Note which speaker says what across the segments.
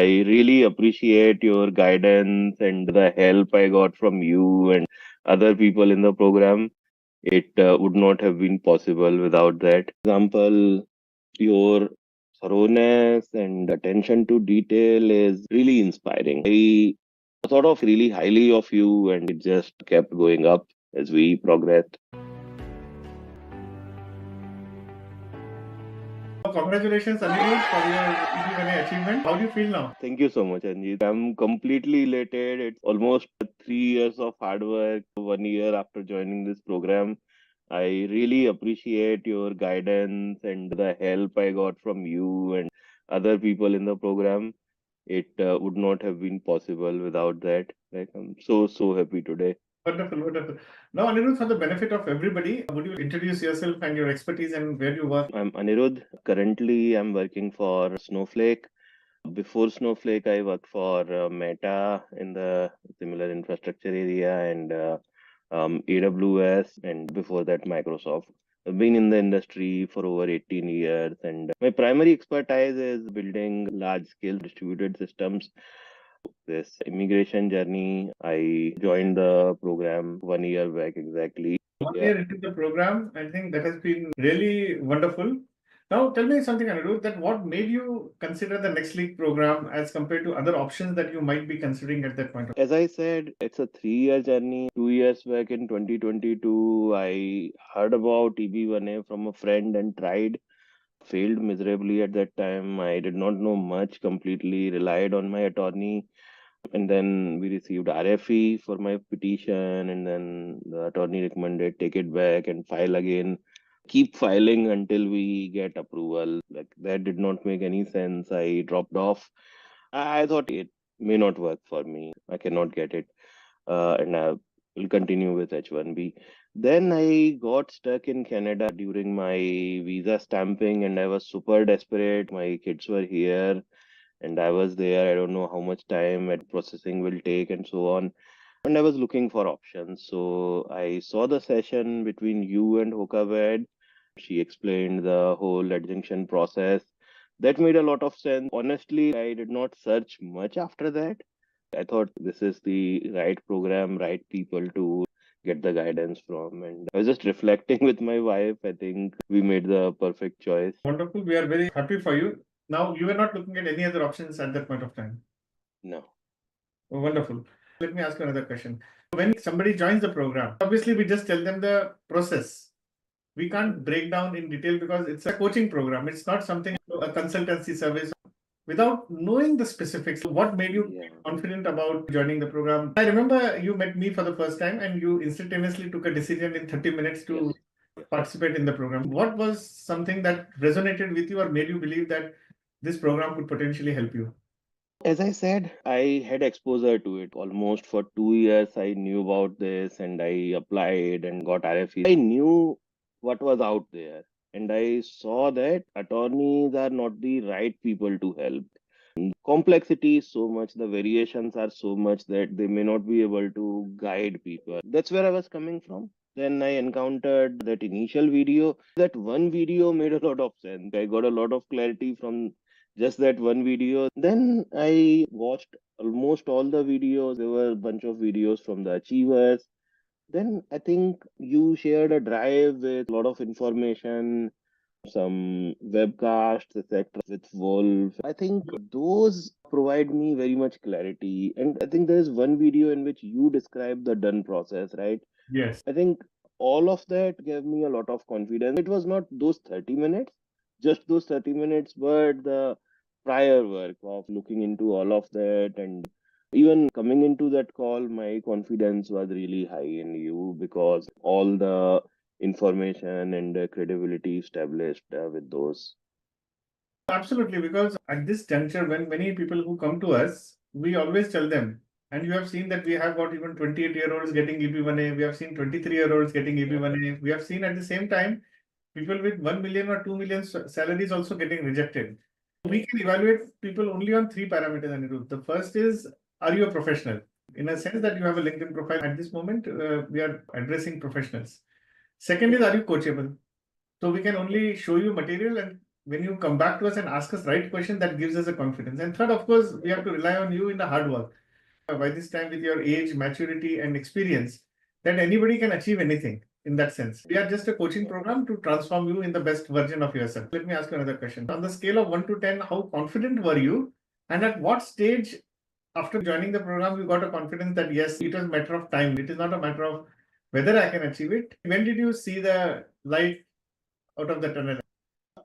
Speaker 1: I really appreciate your guidance and the help I got from you and other people in the program. It would not have been possible without that. Example, your thoroughness and attention to detail is really inspiring. I thought of really highly of you, and it just kept going up as we progressed.
Speaker 2: Congratulations, Anirudh, for your EB1A achievement. How do you feel now?
Speaker 1: Thank you so much, Anjit. I'm completely elated. It's almost 3 years of hard work, 1 year after joining this program. I really appreciate your guidance and the help I got from you and other people in the program. It would not have been possible without that. Like, I'm so happy today.
Speaker 2: Wonderful, wonderful. Now, Anirudh, for the benefit of everybody, would you introduce yourself and your expertise and where you work?
Speaker 1: I'm Anirudh. Currently, I'm working for Snowflake. Before Snowflake, I worked for Meta in the similar infrastructure area and AWS, and before that, Microsoft. I've been in the industry for over 18 years, and my primary expertise is building large scale distributed systems. This immigration journey, I joined the program 1 year back exactly.
Speaker 2: 1 year into the program, I think that has been really wonderful. Now, tell me something, Anirudh, that what made you consider the Next League program as compared to other options that you might be considering at that point of time?
Speaker 1: As I said, it's a 3 year journey. 2 years back in 2022, I heard about EB1A from a friend and tried, failed miserably at that time. I did not know much, completely relied on my attorney. And then we received RFE for my petition, and then the attorney recommended take it back and file again. Keep filing until we get approval. Like that did not make any sense. I dropped off. I thought it may not work for me. I cannot get it, and I will continue with H1B. Then I got stuck in Canada during my visa stamping, and I was super desperate. My kids were here, and I was there. I don't know how much time and processing will take, and so on. And I was looking for options. So I saw the session between you and Hokabed. She explained the whole adjunction process. That made a lot of sense. Honestly, I did not search much after that. I thought this is the right program, right people to get the guidance from. And I was just reflecting with my wife. I think we made the perfect choice.
Speaker 2: Wonderful. We are very happy for you. Now, you were not looking at any other options at that point of time.
Speaker 1: No.
Speaker 2: Oh, wonderful. Let me ask you another question. When somebody joins the program, obviously we just tell them the process. We can't break down in detail because it's a coaching program. It's not something, a consultancy service. Without knowing the specifics, what made you confident about joining the program? I remember you met me for the first time and you instantaneously took a decision in 30 minutes to participate in the program. What was something that resonated with you or made you believe that this program could potentially help you?
Speaker 1: As I said, I had exposure to it almost for 2 years. I knew about this and I applied and got RFE. I knew what was out there, and I saw that attorneys are not the right people to help. Complexity is so much, the variations are so much that they may not be able to guide people. That's where I was coming from. Then I encountered that initial video. That one video made a lot of sense. I got a lot of clarity from just that one video. Then I watched almost all the videos. There were a bunch of videos from the achievers. Then I think you shared a drive with a lot of information, some webcasts, etc. with Wolf. I think those provide me very much clarity. And I think there's one video in which you describe the done process, right?
Speaker 2: Yes.
Speaker 1: I think all of that gave me a lot of confidence. It was not those 30 minutes, just those 30 minutes, but the prior work of looking into all of that. And even coming into that call, my confidence was really high in you because all the information and credibility established with those.
Speaker 2: Absolutely, because at this juncture, when many people who come to us, we always tell them, and you have seen that we have got even 28-year-olds getting EB1A, we have seen 23-year-olds getting EB1A, we have seen at the same time people with 1 million or 2 million salaries also getting rejected. We can evaluate people only on three parameters, Anirudh. The first is, are you a professional? In a sense that you have a LinkedIn profile at this moment, we are addressing professionals. Second is, are you coachable? So we can only show you material and when you come back to us and ask us right question, that gives us a confidence. And third, of course, we have to rely on you in the hard work. By this time, with your age, maturity, and experience, that anybody can achieve anything in that sense. We are just a coaching program to transform you in the best version of yourself. Let me ask you another question. On the scale of 1 to 10, how confident were you? And at what stage after joining the program, you got a confidence that yes, it was a matter of time. It is not a matter of whether I can achieve it. When did you see the light out of the tunnel?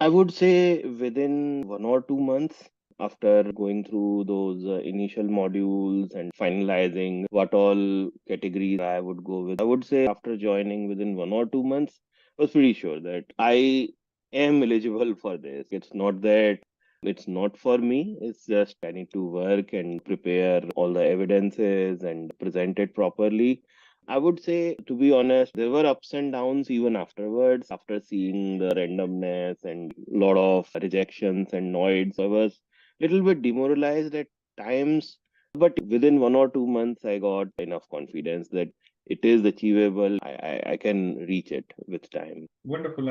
Speaker 1: I would say within 1 or 2 months after going through those initial modules and finalizing what all categories I would go with. I would say after joining within 1 or 2 months, I was pretty sure that I am eligible for this. It's not that it's not for me, it's just I need to work and prepare all the evidences and present it properly. I would say, to be honest, there were ups and downs even afterwards, after seeing the randomness and lot of rejections and noise. I was little bit demoralized at times, but within 1 or 2 months, I got enough confidence that it is achievable. I can reach it with time.
Speaker 2: Wonderful.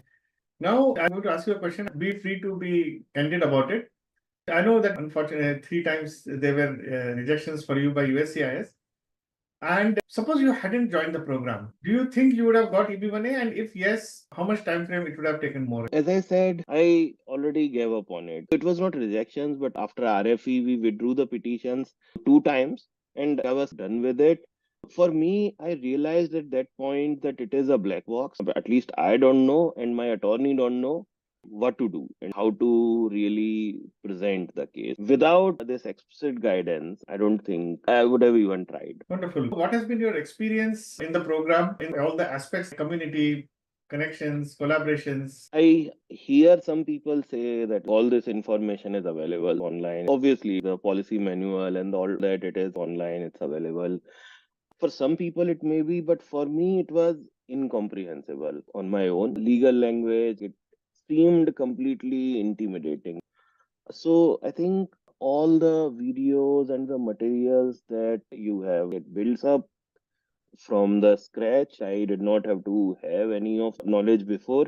Speaker 2: Now, I'm going to ask you a question. Be free to be candid about it. I know that unfortunately, 3 times there were rejections for you by USCIS. And suppose you hadn't joined the program, do you think you would have got EB1A? And if yes, how much time frame it would have taken more?
Speaker 1: As I said, I already gave up on it. It was not rejections, but after RFE, we withdrew the petitions 2 times and I was done with it. For me, I realized at that point that it is a black box. But at least I don't know, and my attorney don't know what to do and how to really present the case. Without this explicit guidance, I don't think I would have even tried.
Speaker 2: Wonderful. What has been your experience in the program in all the aspects, community, connections, collaborations?
Speaker 1: I hear some people say that all this information is available online. Obviously, the policy manual and all that, it is online, it's available. For some people, it may be, but for me, it was incomprehensible on my own. Legal language, it seemed completely intimidating. So I think all the videos and the materials that you have, it builds up from the scratch. I did not have to have any of knowledge before.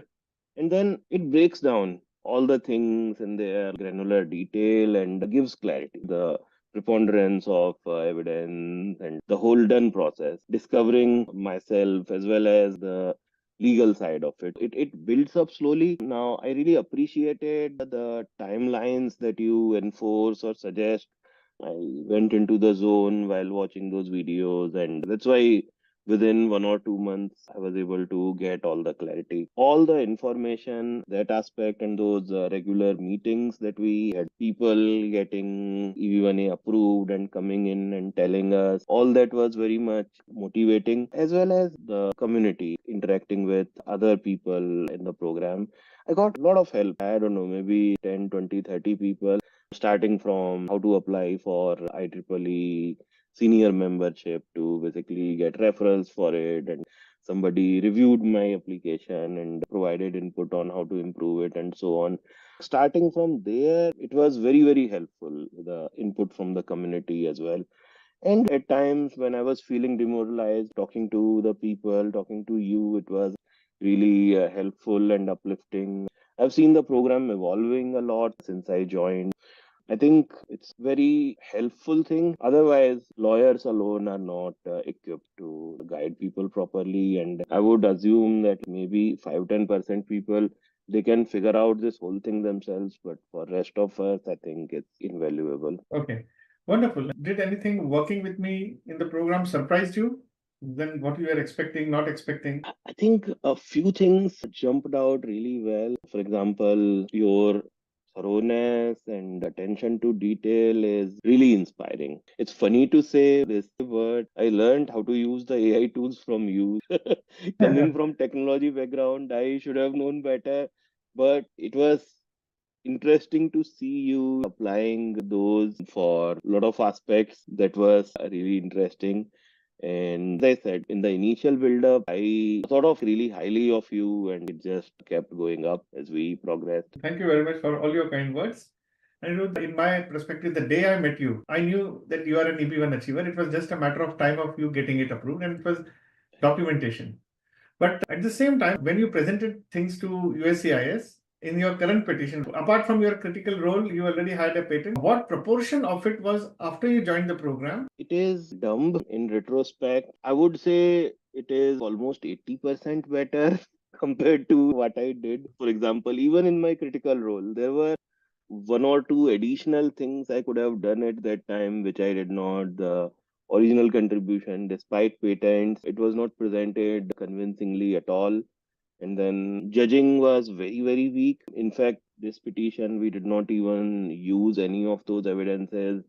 Speaker 1: And then it breaks down all the things in their granular detail and gives clarity. The preponderance of evidence and the whole done process, discovering myself as well as the legal side of it. It builds up slowly. Now, I really appreciated the timelines that you enforce or suggest. I went into the zone while watching those videos, and that's why within 1 or 2 months, I was able to get all the clarity, all the information, that aspect, and those regular meetings that we had, people getting EV1A approved and coming in and telling us, all that was very much motivating, as well as the community interacting with other people in the program. I got a lot of help. I don't know, maybe 10, 20, 30 people, starting from how to apply for IEEE senior membership to basically get referrals for it, and somebody reviewed my application and provided input on how to improve it and so on. Starting from there, it was very helpful, the input from the community as well. And at times when I was feeling demoralized, talking to the people, talking to you, it was really helpful and uplifting. I've seen the program evolving a lot since I joined. I think it's very helpful thing. Otherwise, lawyers alone are not equipped to guide people properly. And I would assume that maybe 5-10% people, they can figure out this whole thing themselves. But for rest of us, I think it's invaluable.
Speaker 2: Okay, wonderful. Did anything working with me in the program surprised you? Than what you were expecting, not expecting?
Speaker 1: I think a few things jumped out really well. For example, your thoroughness and attention to detail is really inspiring. It's funny to say this word. I learned how to use the AI tools from you. Coming from technology background, I should have known better, but it was interesting to see you applying those for a lot of aspects. That was really interesting. And as I said, in the initial build up, I thought of really highly of you, and it just kept going up as we progressed.
Speaker 2: Thank you very much for all your kind words. Anirudh, in my perspective, the day I met you, I knew that you are an EB1 achiever. It was just a matter of time of you getting it approved, and it was documentation. But at the same time, when you presented things to USCIS, In your current petition, apart from your critical role, you already had a patent. What proportion of it was after you joined the program?
Speaker 1: It is dumb in retrospect. I would say it is almost 80% better compared to what I did. For example, even in my critical role, there were one or two additional things I could have done at that time, which I did not. The original contribution, despite patents, it was not presented convincingly at all. And then judging was very, very weak. In fact, this petition, we did not even use any of those evidences.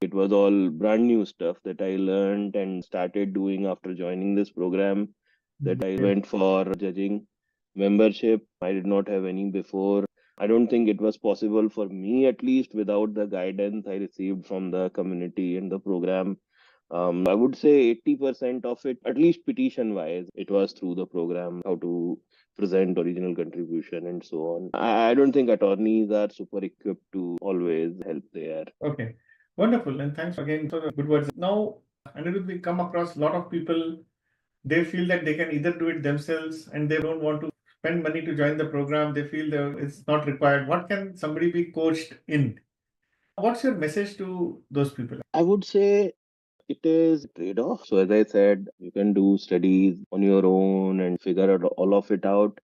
Speaker 1: It was all brand new stuff that I learned and started doing after joining this program, that I
Speaker 2: Okay.
Speaker 1: went for judging membership. I did not have any before. I don't think it was possible for me, at least, without the guidance I received from the community and the program. I would say 80% of it, at least petition wise, it was through the program, how to present original contribution and so on. I don't think attorneys are super equipped to always help there.
Speaker 2: Okay. Wonderful. And thanks again for the good words. Now, Anirudh, we come across a lot of people, they feel that they can either do it themselves and they don't want to spend money to join the program. They feel that it's not required. What can somebody be coached in? What's your message to those people?
Speaker 1: I would say it is a trade-off. So as I said, you can do studies on your own and figure out all of it out.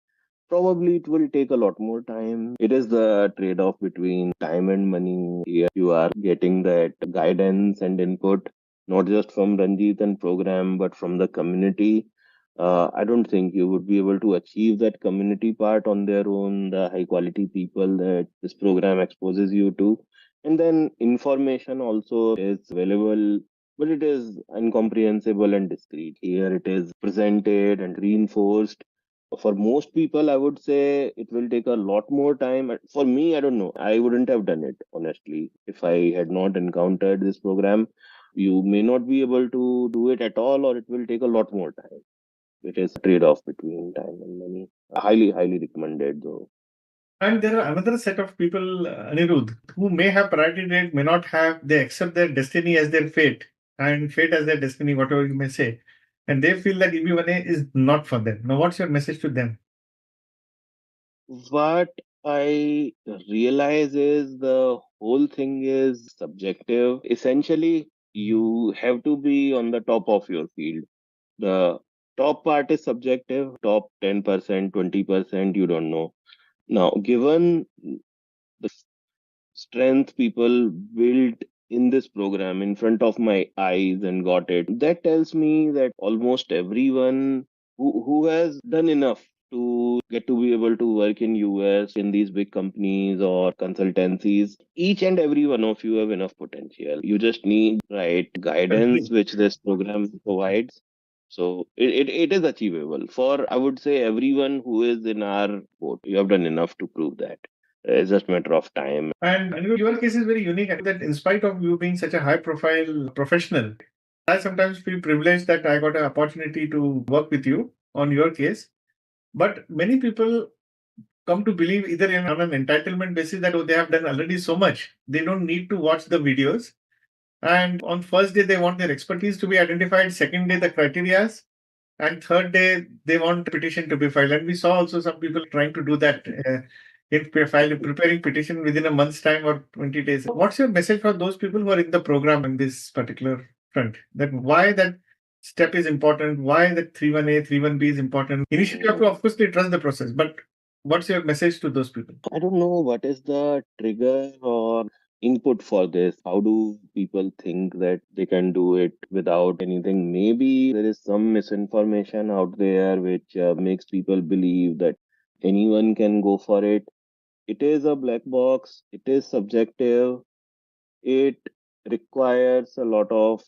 Speaker 1: Probably it will take a lot more time. It is the trade-off between time and money. Here you are getting that guidance and input, not just from Ranjit and program, but from the community. I don't think you would be able to achieve that community part on their own, the high quality people that this program exposes you to. And then information also is available, but it is incomprehensible and discreet. Here it is presented and reinforced. For most people, I would say it will take a lot more time. For me, I don't know. I wouldn't have done it, honestly, if I had not encountered this program. You may not be able to do it at all, or it will take a lot more time. It is a trade-off between time and money. Highly, highly recommended, though.
Speaker 2: And there are another set of people, Anirudh, who may have priority date, may not have, they accept their destiny as their fate and fate as their destiny, whatever you may say. And they feel that EB1A is not for them. Now, what's your message to them?
Speaker 1: What I realize is the whole thing is subjective. Essentially, you have to be on the top of your field. The top part is subjective, top 10%, 20%, you don't know. Now, given the strength people built in this program in front of my eyes and got it, that tells me that almost everyone who has done enough to get to be able to work in US in these big companies or consultancies, each and every one of you have enough potential. You just need right guidance,
Speaker 2: Agree.
Speaker 1: which this program provides. So it is achievable for, I would say, everyone who is in our boat. You have done enough to prove that. It's just a matter of time.
Speaker 2: And Anirudh, your case is very unique that in spite of you being such a high profile professional, I sometimes feel privileged that I got an opportunity to work with you on your case. But many people come to believe either on an entitlement basis that oh, they have done already so much, they don't need to watch the videos. And on first day, they want their expertise to be identified. Second day, the criterias. And third day, they want petition to be filed. And we saw also some people trying to do that preparing petition within a month's time or 20 days. What's your message for those people who are in the program in this particular front? That why that step is important, why that 31A, 31B is important. Initially, you have to, of course, they trust the process. But what's your message to those people?
Speaker 1: I don't know what is the trigger or input for this. How do people think that they can do it without anything? Maybe there is some misinformation out there which makes people believe that anyone can go for it. It is a black box, it is subjective, it requires a lot of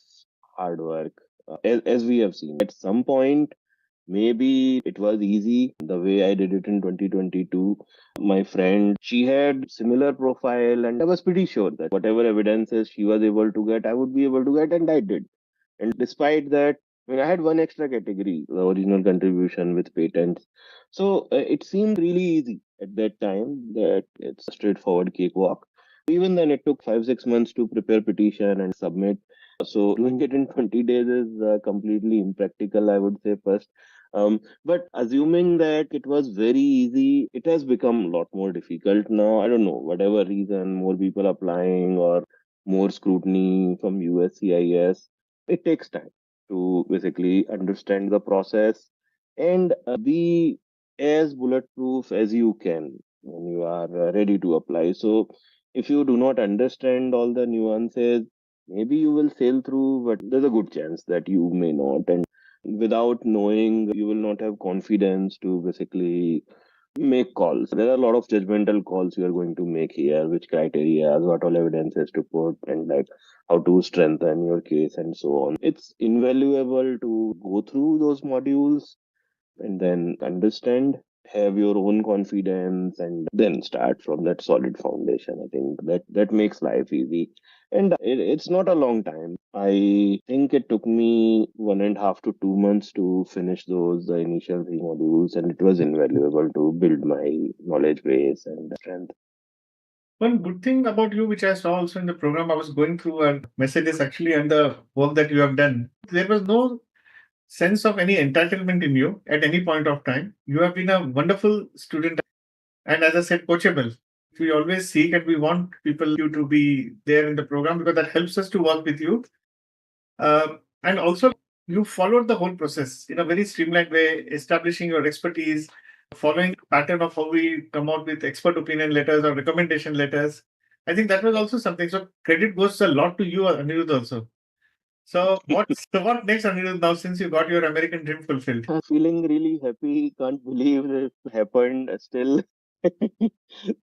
Speaker 1: hard work. As we have seen, at some point, maybe it was easy the way I did it in 2022. My friend, she had similar profile, and I was pretty sure that whatever evidences she was able to get, I would be able to get, and I did. And despite that, I mean, I had one extra category, the original contribution with patents. So it seemed really easy at that time, that it's a straightforward cakewalk. Even then, it took 5, 6 months to prepare petition and submit. So doing it in 20 days is completely impractical, I would say first. But assuming that it was very easy, it has become a lot more difficult now. I don't know, whatever reason, more people applying or more scrutiny from USCIS. It takes time to basically understand the process and be as bulletproof as you can when you are ready to apply. So, if you do not understand all the nuances, maybe you will sail through, but there's a good chance that you may not. And without knowing, you will not have confidence to basically make calls. There are a lot of judgmental calls you are going to make here, which criteria, what all evidences to put, and like how to strengthen your case and so on. It's invaluable to go through those modules and then understand, have your own confidence, and then start from that solid foundation. I think that makes life easy. And it's not a long time. I think it took me 1.5 to 2 months to finish those the initial 3 modules, and it was invaluable to build my knowledge base and strength.
Speaker 2: One good thing about you, which I saw also in the program, I was going through and messages actually and the work that you have done. There was no sense of any entitlement in you at any point of time. You have been a wonderful student and, as I said, coachable. We always seek and we want people you to be there in the program because that helps us to work with you. And also, you followed the whole process in a very streamlined way, establishing your expertise, following the pattern of how we come out with expert opinion letters or recommendation letters. I think that was also something. So credit goes a lot to you, Anirudh, also. So what next, Anirudh? Now, since you got your American dream fulfilled,
Speaker 1: Feeling really happy. Can't believe it happened still.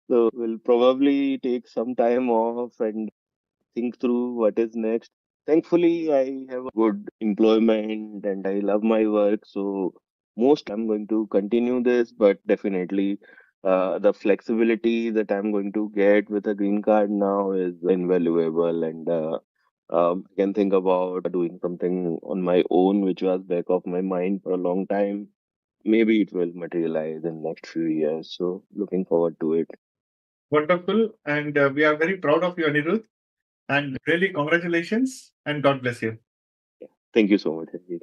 Speaker 1: So we'll probably take some time off and think through what is next. Thankfully, I have a good employment and I love my work. So most I'm going to continue this, but definitely the flexibility that I'm going to get with a green card now is invaluable. And I can think about doing something on my own, which was back of my mind for a long time. Maybe it will materialize in next few years. So looking forward to it.
Speaker 2: wonderful. And we are very proud of you, Anirudh. And really, congratulations and God bless you.
Speaker 1: Yeah. Thank you so much, Ajit.